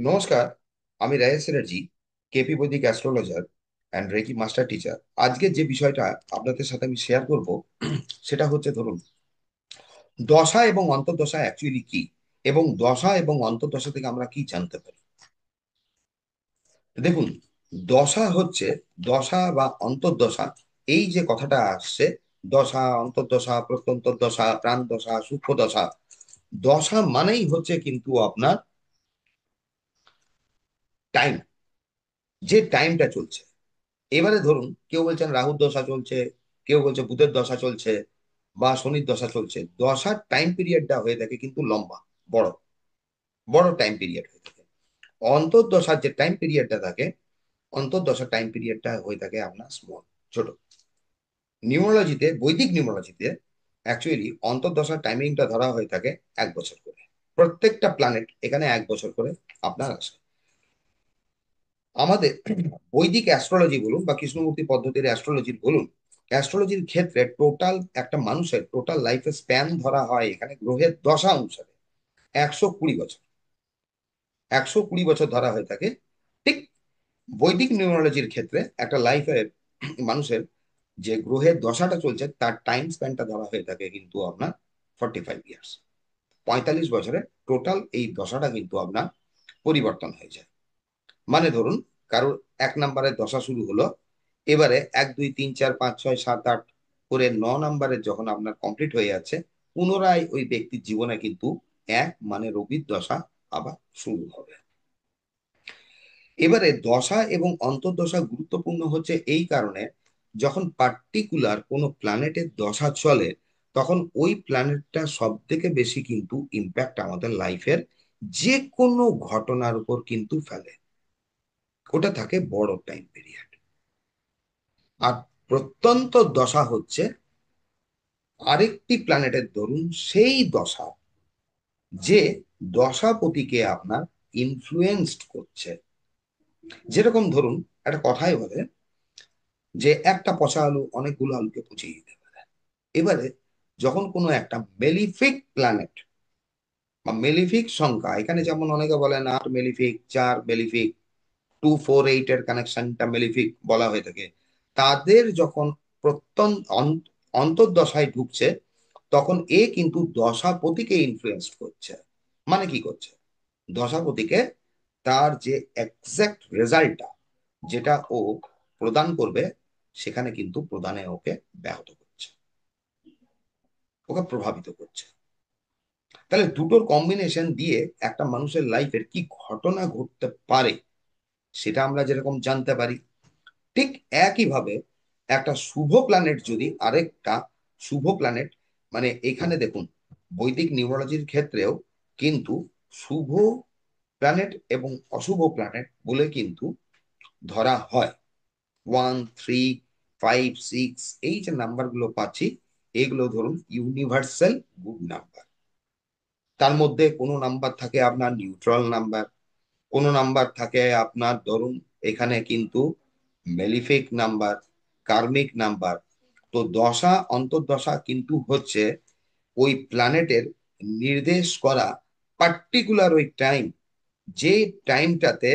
নমস্কার। আমি Rayesh Chatterjee, KP Vedic astrologer and reiki master teacher. আজকে যে বিষয়টা আপনাদের সাথে আমি শেয়ার করব সেটা হচ্ছে, ধরুন, দশা এবং অন্তর্দশা অ্যাকচুয়ালি কি, এবং দশা এবং অন্তর্দশা থেকে আমরা কি জানতে পারি। দেখুন, দশা হচ্ছে, দশা বা অন্তর্দশা, এই যে কথাটা আসছে, দশা, অন্তর্দশা, প্রত্যন্তর্দশা, প্রাণ দশা, সূক্ষ্ম দশা। দশা মানেই হচ্ছে কিন্তু আপনার টাইম, যে টাইমটা চলছে। এবারে ধরুন, কেউ বলছেন রাহুর দশা চলছে, কেউ বলছে বুধের দশা চলছে, বা শনির দশা চলছে। দশার টাইম পিরিয়ডটা হয়ে থাকে কিন্তু লম্বা, বড় বড় টাইম পিরিয়ড হয়ে থাকে। অন্তর্দশার যে টাইম পিরিয়ডটা থাকে, অন্তর্দশার টাইম পিরিয়ডটা হয়ে থাকে আপনার স্মল, ছোট। নিউমোলজিতে, বৈদিক নিউমোলজিতে অ্যাকচুয়ালি অন্তর্দশার টাইমিংটা ধরা হয়ে থাকে 1 বছর করে। প্রত্যেকটা প্ল্যানেট এখানে 1 বছর করে আপনার আসে। আমাদের বৈদিক অ্যাস্ট্রোলজি বলুন বা কৃষ্ণমূর্তি পদ্ধতির অ্যাস্ট্রোলজি বলুন, অ্যাস্ট্রোলজির ক্ষেত্রে টোটাল একটা মানুষের টোটাল লাইফের স্প্যান ধরা হয় এখানে গ্রহের দশা অনুসারে 120 বছর। 120 বছর ধরা হয়ে থাকে। ঠিক বৈদিক নিউমোলজির ক্ষেত্রে একটা লাইফের মানুষের যে গ্রহের দশাটা চলছে তার টাইম স্প্যানটা ধরা হয়ে থাকে কিন্তু আপনার 45 ইয়ার্স। 45 বছরে টোটাল এই দশাটা কিন্তু আপনার পরিবর্তন হয়ে যায়। মানে ধরুন, কারোর 1 নম্বরের দশা শুরু হলো, এবারে 1 2 3 4 5 6 7 8 করে 9 নম্বরের যখন আপনার কমপ্লিট হয়ে যাচ্ছে, পুনরায় ওই ব্যক্তির জীবনে কিন্তু মানে রবির দশা আবার শুরু হবে। এবারে দশা এবং অন্তর্দশা গুরুত্বপূর্ণ হচ্ছে এই কারণে, যখন পার্টিকুলার কোনো প্ল্যানেটের দশা চলে, তখন ওই প্ল্যানেটটা সব থেকে বেশি কিন্তু ইম্প্যাক্ট আমাদের লাইফের যে কোনো ঘটনার উপর কিন্তু ফেলে। ওটা থাকে বড় টাইম পিরিয়ড। আর প্রত্যন্ত দশা হচ্ছে আরেকটি প্ল্যানেটের ধরুন সেই দশা, যে দশাপতিকে আপনার ইনফ্লুয়েন্সড করছে। যেরকম ধরুন, একটা কথাই বলে যে একটা পচা আলু অনেকগুলো আলুকে পচিয়ে দিতে পারে। এবারে যখন কোনো একটা মেলিফিক প্ল্যানেট বা মেলিফিক সংখ্যা, এখানে যেমন অনেকে বলেন 8 মেলিফিক, 4 মেলিফিক, 2 4 8 এর কানেকশনটা মেলিফিক বলা হয়ে থাকে, তাদের যখন অন্তর্দশায় ঢুকছে, তখন এ কিন্তু দশাপতিকে ইনফ্লুয়েন্স করছে। মানে কি করছে? দশাপতিকে তার যে এক্সাক্ট রেজাল্টটা, যেটা ও প্রদান করবে, সেখানে কিন্তু প্রদানে ওকে ব্যাহত করছে, ওকে প্রভাবিত করছে। তাহলে দুটোর কম্বিনেশন দিয়ে একটা মানুষের লাইফের কি ঘটনা ঘটতে পারে সেটা আমরা যেরকম জানতে পারি, ঠিক একইভাবে একটা শুভ প্ল্যানেট যদি আরেকটা শুভ প্ল্যানেট, মানে এখানে দেখুন, বৈদিক নিউমোলজির ক্ষেত্রেও কিন্তু শুভ প্ল্যানেট এবং অশুভ প্ল্যানেট বলে কিন্তু ধরা হয়। 1 3 5 6, এই যে নাম্বারগুলো পাচ্ছি, এগুলো ধরুন ইউনিভার্সাল গুড নাম্বার। তার মধ্যে কোনো নাম্বার থাকে আপনার নিউট্রাল নাম্বার, কোনো নাম্বার থাকে আপনার ধরুন এখানে কিন্তু মেলিফিক নাম্বার, কার্মিক নাম্বার। তো দশা অন্তর্দশা কিন্তু হচ্ছে ওই প্ল্যানেটের নির্দেশ করা পার্টিকুলার ওই টাইম, যে টাইমটাতে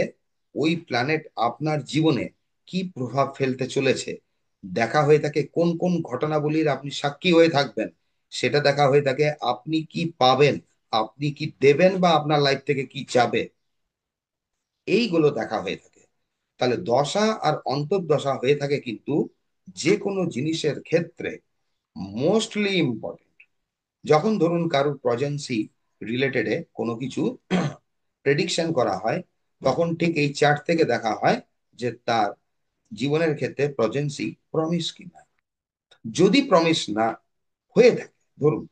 ওই প্ল্যানেট আপনার জীবনে কি প্রভাব ফেলতে চলেছে দেখা হয়ে থাকে। কোন কোন ঘটনাবলীর আপনি সাক্ষী হয়ে থাকবেন সেটা দেখা হয়ে থাকে। আপনি কি পাবেন, আপনি কি দেবেন, বা আপনার লাইফ থেকে কি যাবে, এইগুলো দেখা হয়ে থাকে। তাহলে দশা আর অন্তর্দশা হয়ে থাকে কিন্তু যে কোনো জিনিসের ক্ষেত্রে মোস্টলি ইম্পর্টেন্ট। যখন ধরুন কারোর প্রজেন্সি রিলেটেডে কোনো কিছু প্রেডিকশন করা হয়, তখন ঠিক এই চার্ট থেকে দেখা হয় যে তার জীবনের ক্ষেত্রে প্রজেন্সি প্রমিস কিনা। যদি প্রমিস না হয়ে থাকে, ধরুন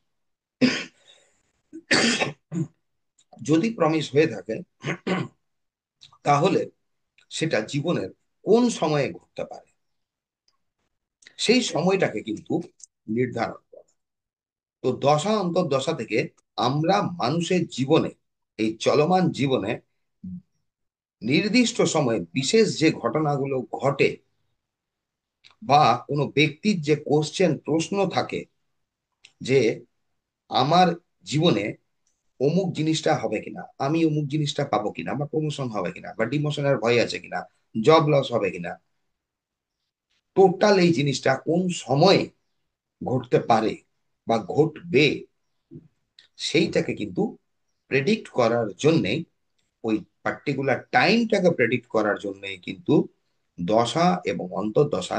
যদি প্রমিস হয়ে থাকে, তাহলে সেটা জীবনের কোন সময়ে ঘটতে পারে সেই সময়টাকে কিন্তু নির্ধারণ করে। তো দশা অন্তর্দশা থেকে আমরা মানুষের জীবনে, এই চলমান জীবনে নির্দিষ্ট সময়ে বিশেষ যে ঘটনাগুলো ঘটে, বা কোনো ব্যক্তির যে কোশ্চেন প্রশ্ন থাকে যে আমার জীবনে অমুক জিনিসটা হবে কিনা, আমি অমুক জিনিসটা পাবো কিনা, আমার প্রমোশন হবে কিনা, বা ডিমোশনের ভয় আছে কিনা, জব লস হবে কিনা, টোটাল এই জিনিসটা কোন সময়ে ঘটতে পারে বা ঘটবে, সেইটাকে কিন্তু প্রেডিক্ট করার জন্যে, ওই পার্টিকুলার টাইমটাকে প্রেডিক্ট করার জন্য কিন্তু দশা এবং অন্তর্দশা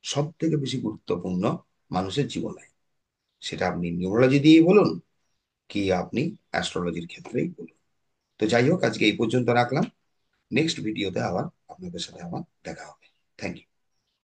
সব থেকে বেশি গুরুত্বপূর্ণ মানুষের জীবনে। সেটা আপনি নিউরোলজি দিয়েই বলুন, কি আপনি অ্যাস্ট্রোলজির ক্ষেত্রেই বলুন। তো যাই হোক, আজকে এই পর্যন্ত রাখলাম। নেক্সট ভিডিওতে আবার আপনাদের সাথে আমার দেখা হবে। Thank you.